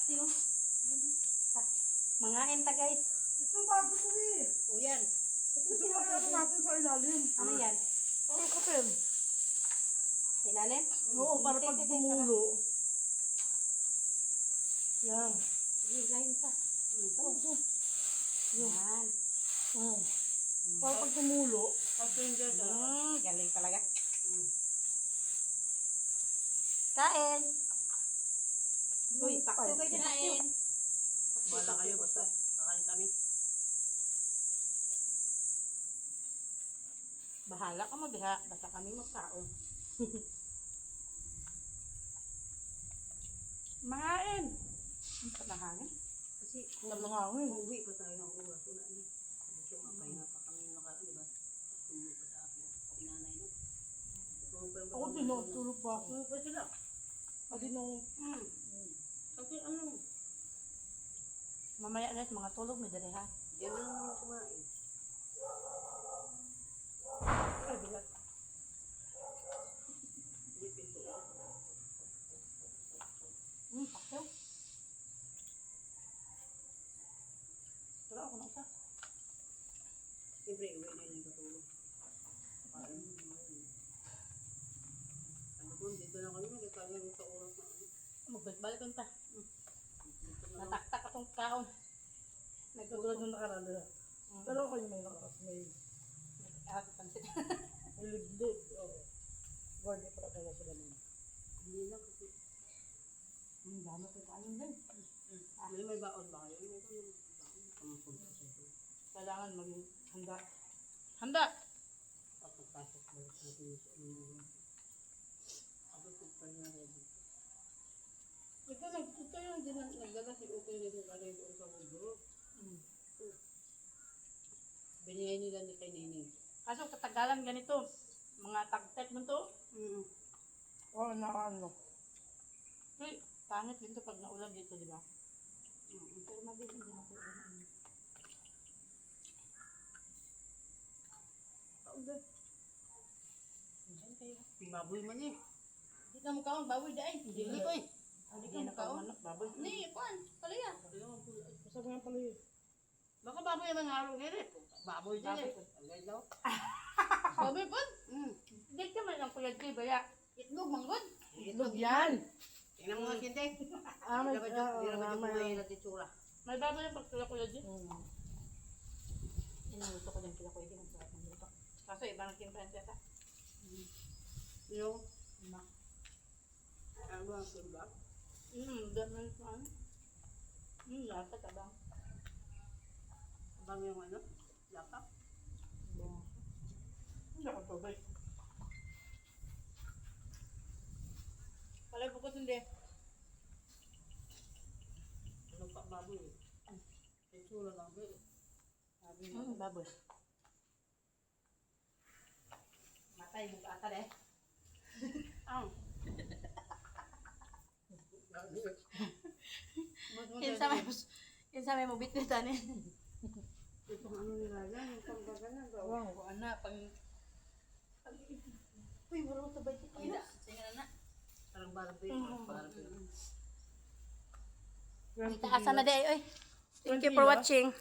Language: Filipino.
paksiw. Mangain ta guys. Ito bago ko eh. O yan. Ito ano natin sa ilalim. Ano yan? Ang kapel. Sa ilalim? Oo, para pag tumulo. Yan. Sige, lahin ka. Oo. Yan. Para pag tumulo. Galing talaga. Kain. Uy, paksiw kayo dyan. Kain. Wala kayo, basta kakain kami. Bahala ka mo diha. Basta kami magkaon. Mangain. Ang panahangin. Kasi Ang mga hangin. uuwi pa tayo ng oras. Wala na. Kasi mapahinga pa kami di ba? Tulog pa sa akin. Inanay no? Ako tinutulog pa. Tulog pa sila. Kasi nung... Kasi ano, Mamaya guys, mga tulog may dali ha. yan lang naman kumain. Ay, bilat. Hindi pinto. Paksiw. Tara ako na isa. Siyempre, uwi na yung katulog. Kain mo ngayon. Ano kung dito na kami, magkakaroon sa oras na ano. Magbalik ta. Dito na lang. Nataktak atong kaon. Katulad nung nakaraan. Pero ako yung may nakakas. May Pansit. liblib. Oo. Gordy para kaya sila nun. Hindi na kasi. Dami ko kanin din. May baon ba kayo? May baon. Pangpunta sa ito. Kailangan maging handa. Handa! Pagpasok balik natin sa inyo. Ako pa na ready. Ito yung nagdala si Utoy nito kaya doon sa mundo. Binigay nila ni kay Nining. Kaso katagalan ganito. Mga tagtet mo to. Oo, na ano. Uy, pangit din to pag naulan dito, di ba? Pero mabilis din ako. Kaugat. Diyan kayo. Baboy man eh. Hindi ka mukhaon, baboy dahil. Hindi ko eh. Hindi ka mukhaon. Baboy. Hindi, kuhan. Palaya. Basta nga pala yun. Baka baboy naman halo nila eh. Baboy din eh. Agay daw. Baboy po? Hindi ka man ang kuya G, baya. Itlog, manggod. Itlog yan! Tingnan mo nga sinte. May Hindi naman yung kumain natin tsura. May baboy yung pagkula kuya G. Inuuso ko din kila kuya G. Masarap ng luto. Kaso iba ng Kim Princesa. Yung, Iba. ano ba ang surba? Ganun sa ano. Lasa ka ba? Abang yung ano? Laka? Hindi ako tubay. Palay bukod hindi. Ano pa baboy eh? Yung tsura lang ba eh? Baboy. Matay mo ka ata eh. Ang. Kinsa may mo bitbitan eh. Itong ano nila yan, yung panggaganan daw. Wow. Kung ana pag uy, marunong sabay si Kuya. Tingnan na. Parang Barbie. Barbie. Asa na day, oy. Thank you for watching.